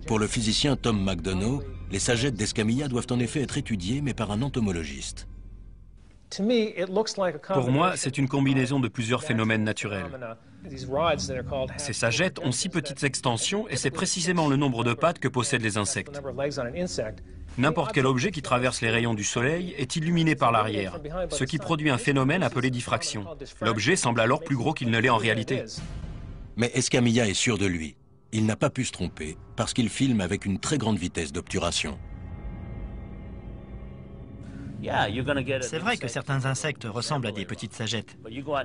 Pour le physicien Tom McDonough, les sagettes d'Escamilla doivent en effet être étudiées, mais par un entomologiste. Pour moi, c'est une combinaison de plusieurs phénomènes naturels. Ces sagettes ont 6 petites extensions et c'est précisément le nombre de pattes que possèdent les insectes. N'importe quel objet qui traverse les rayons du soleil est illuminé par l'arrière, ce qui produit un phénomène appelé diffraction. L'objet semble alors plus gros qu'il ne l'est en réalité. Mais Escamilla est sûr de lui. Il n'a pas pu se tromper parce qu'il filme avec une très grande vitesse d'obturation. C'est vrai que certains insectes ressemblent à des petites sagettes.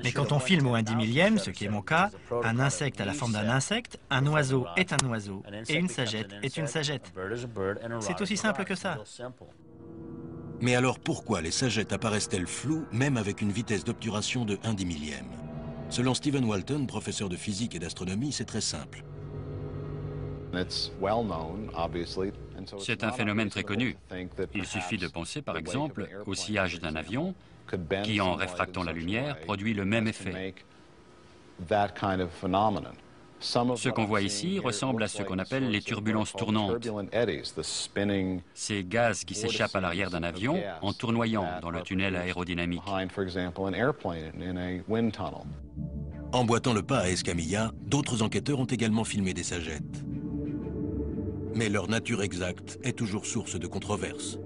Mais quand on filme au 1/10 millième, ce qui est mon cas, un insecte a la forme d'un insecte, un oiseau est un oiseau, et une sagette est une sagette. C'est aussi simple que ça. Mais alors pourquoi les sagettes apparaissent-elles floues, même avec une vitesse d'obturation de 1/10 millième? Selon Stephen Walton, professeur de physique et d'astronomie, c'est très simple. C'est un phénomène très connu. Il suffit de penser par exemple au sillage d'un avion qui, en réfractant la lumière, produit le même effet. Ce qu'on voit ici ressemble à ce qu'on appelle les turbulences tournantes. Ces gaz qui s'échappent à l'arrière d'un avion en tournoyant dans le tunnel aérodynamique. Emboîtant le pas à Escamilla, d'autres enquêteurs ont également filmé des sagettes. Mais leur nature exacte est toujours source de controverses.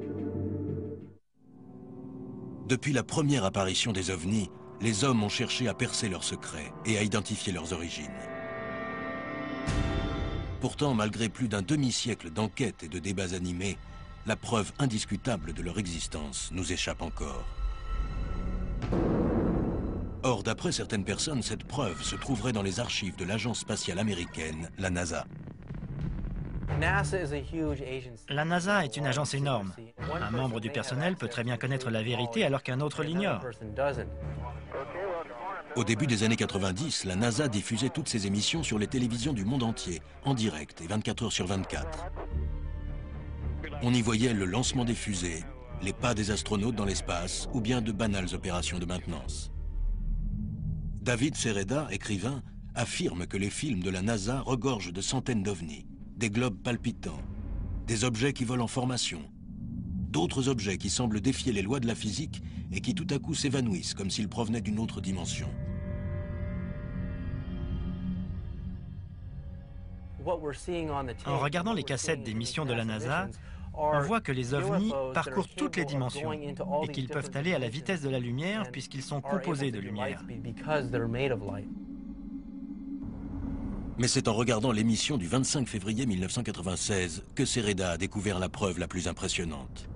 Depuis la première apparition des ovnis, les hommes ont cherché à percer leurs secrets et à identifier leurs origines. Pourtant, malgré plus d'un demi-siècle d'enquêtes et de débats animés, la preuve indiscutable de leur existence nous échappe encore. Or, d'après certaines personnes, cette preuve se trouverait dans les archives de l'agence spatiale américaine, la NASA. La NASA est une agence énorme. Un membre du personnel peut très bien connaître la vérité alors qu'un autre l'ignore. Au début des années 90, la NASA diffusait toutes ses émissions sur les télévisions du monde entier, en direct et 24 heures sur 24. On y voyait le lancement des fusées, les pas des astronautes dans l'espace ou bien de banales opérations de maintenance. David Sereda, écrivain, affirme que les films de la NASA regorgent de centaines d'ovnis, des globes palpitants, des objets qui volent en formation, d'autres objets qui semblent défier les lois de la physique et qui tout à coup s'évanouissent comme s'ils provenaient d'une autre dimension. En regardant les cassettes des missions de la NASA, on voit que les ovnis parcourent toutes les dimensions et qu'ils peuvent aller à la vitesse de la lumière puisqu'ils sont composés de lumière. Mais c'est en regardant l'émission du 25 février 1996 que Sereda a découvert la preuve la plus impressionnante.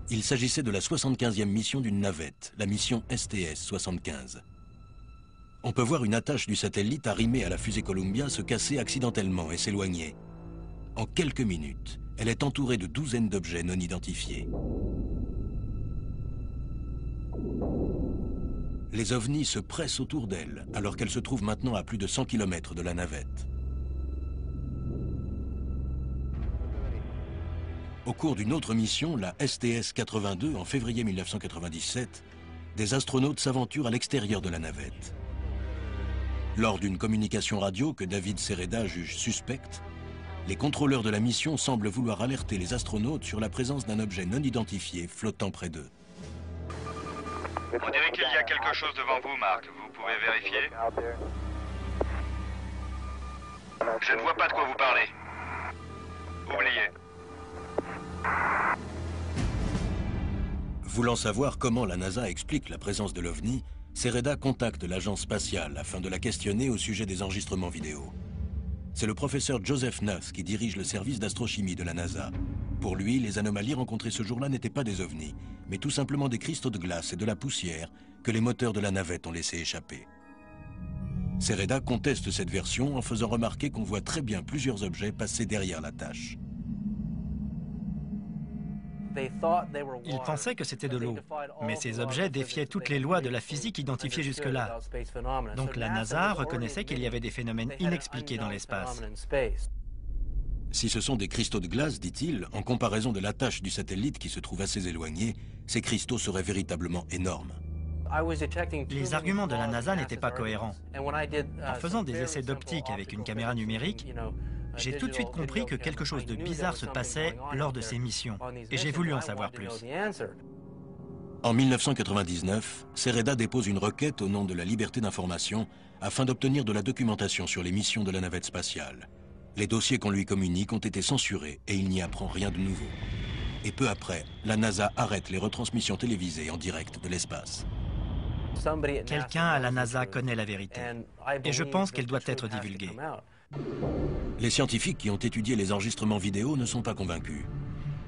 Il s'agissait de la 75e mission d'une navette, la mission STS-75. On peut voir une attache du satellite arrimée à la fusée Columbia se casser accidentellement et s'éloigner. En quelques minutes, elle est entourée de douzaines d'objets non identifiés. Les ovnis se pressent autour d'elle, alors qu'elle se trouve maintenant à plus de 100 km de la navette. Au cours d'une autre mission, la STS-82, en février 1997, des astronautes s'aventurent à l'extérieur de la navette. Lors d'une communication radio que David Sereda juge suspecte, les contrôleurs de la mission semblent vouloir alerter les astronautes sur la présence d'un objet non identifié flottant près d'eux. On dirait qu'il y a quelque chose devant vous, Marc. Vous pouvez vérifier? Je ne vois pas de quoi vous parlez. Oubliez. Voulant savoir comment la NASA explique la présence de l'OVNI, Sereda contacte l'agence spatiale afin de la questionner au sujet des enregistrements vidéo. C'est le professeur Joseph Nuss qui dirige le service d'astrochimie de la NASA. Pour lui, les anomalies rencontrées ce jour-là n'étaient pas des ovnis, mais tout simplement des cristaux de glace et de la poussière que les moteurs de la navette ont laissé échapper. Sereda conteste cette version en faisant remarquer qu'on voit très bien plusieurs objets passer derrière la tache. Ils pensaient que c'était de l'eau, mais ces objets défiaient toutes les lois de la physique identifiées jusque-là. Donc la NASA reconnaissait qu'il y avait des phénomènes inexpliqués dans l'espace. Si ce sont des cristaux de glace, dit-il, en comparaison de la tache du satellite qui se trouve assez éloignée, ces cristaux seraient véritablement énormes. Les arguments de la NASA n'étaient pas cohérents. En faisant des essais d'optique avec une caméra numérique, J'ai tout de suite compris que quelque chose de bizarre se passait lors de ces missions, et j'ai voulu en savoir plus. En 1999, Sereda dépose une requête au nom de la liberté d'information afin d'obtenir de la documentation sur les missions de la navette spatiale. Les dossiers qu'on lui communique ont été censurés et il n'y apprend rien de nouveau. Et peu après, la NASA arrête les retransmissions télévisées en direct de l'espace. Quelqu'un à la NASA connaît la vérité, et je pense qu'elle doit être divulguée. Les scientifiques qui ont étudié les enregistrements vidéo ne sont pas convaincus.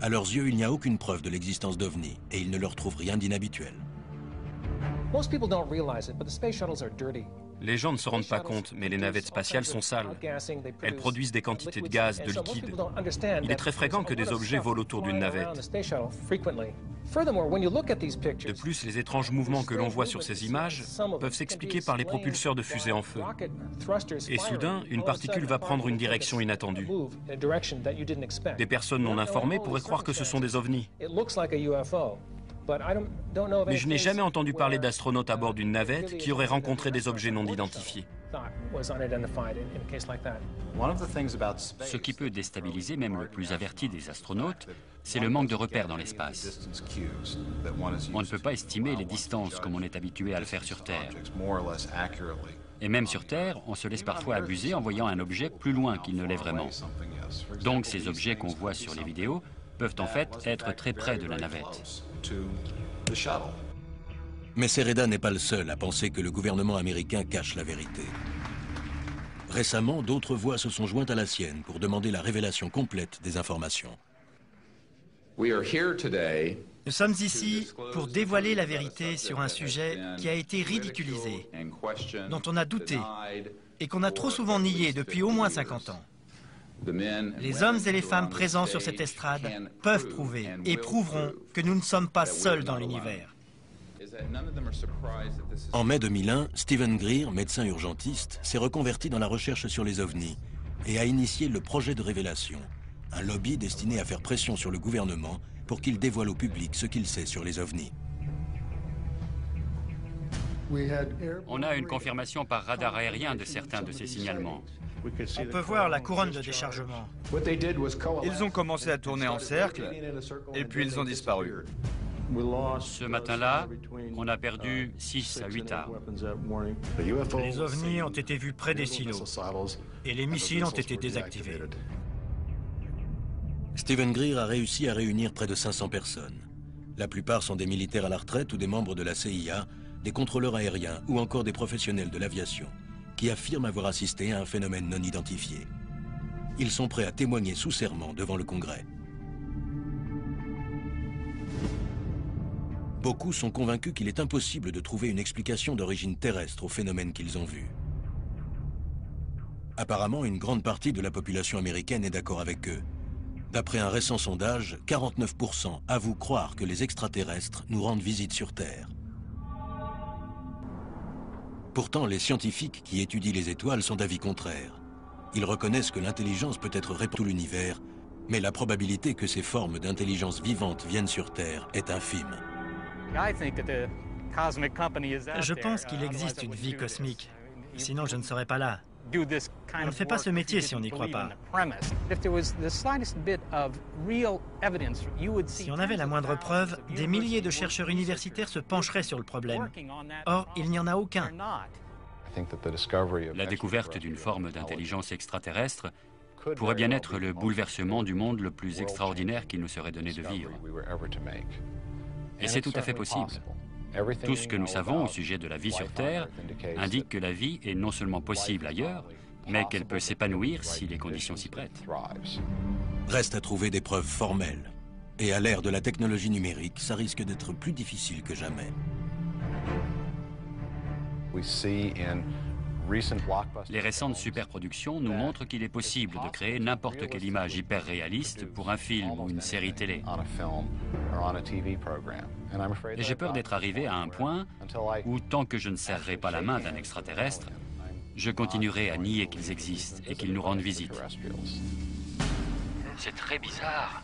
À leurs yeux, il n'y a aucune preuve de l'existence d'OVNI et ils ne leur trouvent rien d'inhabituel. Les gens ne se rendent pas compte, mais les navettes spatiales sont sales. Elles produisent des quantités de gaz, de liquide. Il est très fréquent que des objets volent autour d'une navette. De plus, les étranges mouvements que l'on voit sur ces images peuvent s'expliquer par les propulseurs de fusées en feu. Et soudain, une particule va prendre une direction inattendue. Des personnes non informées pourraient croire que ce sont des ovnis. Mais je n'ai jamais entendu parler d'astronautes à bord d'une navette qui auraient rencontré des objets non identifiés. Ce qui peut déstabiliser même le plus averti des astronautes, c'est le manque de repères dans l'espace. On ne peut pas estimer les distances comme on est habitué à le faire sur Terre. Et même sur Terre, on se laisse parfois abuser en voyant un objet plus loin qu'il ne l'est vraiment. Donc ces objets qu'on voit sur les vidéos peuvent en fait être très près de la navette. Mais Sereda n'est pas le seul à penser que le gouvernement américain cache la vérité. Récemment, d'autres voix se sont jointes à la sienne pour demander la révélation complète des informations. Nous sommes ici pour dévoiler la vérité sur un sujet qui a été ridiculisé, dont on a douté et qu'on a trop souvent nié depuis au moins 50 ans. Les hommes et les femmes présents sur cette estrade peuvent prouver et prouveront que nous ne sommes pas seuls dans l'univers. En mai 2001, Stephen Greer, médecin urgentiste, s'est reconverti dans la recherche sur les ovnis et a initié le projet de révélation, un lobby destiné à faire pression sur le gouvernement pour qu'il dévoile au public ce qu'il sait sur les ovnis. On a une confirmation par radar aérien de certains de ces signalements. On peut voir la couronne de déchargement. Ils ont commencé à tourner en cercle et puis ils ont disparu. Ce matin-là, on a perdu 6 à 8 armes. Les ovnis ont été vus près des silos et les missiles ont été désactivés. Stephen Greer a réussi à réunir près de 500 personnes. La plupart sont des militaires à la retraite ou des membres de la CIA, des contrôleurs aériens ou encore des professionnels de l'aviation, qui affirment avoir assisté à un phénomène non identifié. Ils sont prêts à témoigner sous serment devant le Congrès. Beaucoup sont convaincus qu'il est impossible de trouver une explication d'origine terrestre au phénomène qu'ils ont vu. Apparemment, une grande partie de la population américaine est d'accord avec eux. D'après un récent sondage, 49% avouent croire que les extraterrestres nous rendent visite sur Terre. Pourtant, les scientifiques qui étudient les étoiles sont d'avis contraire. Ils reconnaissent que l'intelligence peut être répandue dans tout l'univers, mais la probabilité que ces formes d'intelligence vivante viennent sur Terre est infime. Je pense qu'il existe une vie cosmique, sinon je ne serais pas là. On ne fait pas ce métier si on n'y croit pas. Si on avait la moindre preuve, des milliers de chercheurs universitaires se pencheraient sur le problème. Or, il n'y en a aucun. La découverte d'une forme d'intelligence extraterrestre pourrait bien être le bouleversement du monde le plus extraordinaire qu'il nous serait donné de vivre. Et c'est tout à fait possible. Tout ce que nous savons au sujet de la vie sur Terre indique que la vie est non seulement possible ailleurs, mais qu'elle peut s'épanouir si les conditions s'y prêtent. Reste à trouver des preuves formelles. Et à l'ère de la technologie numérique, ça risque d'être plus difficile que jamais. Les récentes superproductions nous montrent qu'il est possible de créer n'importe quelle image hyper réaliste pour un film ou une série télé. Et j'ai peur d'être arrivé à un point où, tant que je ne serrerai pas la main d'un extraterrestre, je continuerai à nier qu'ils existent et qu'ils nous rendent visite. C'est très bizarre.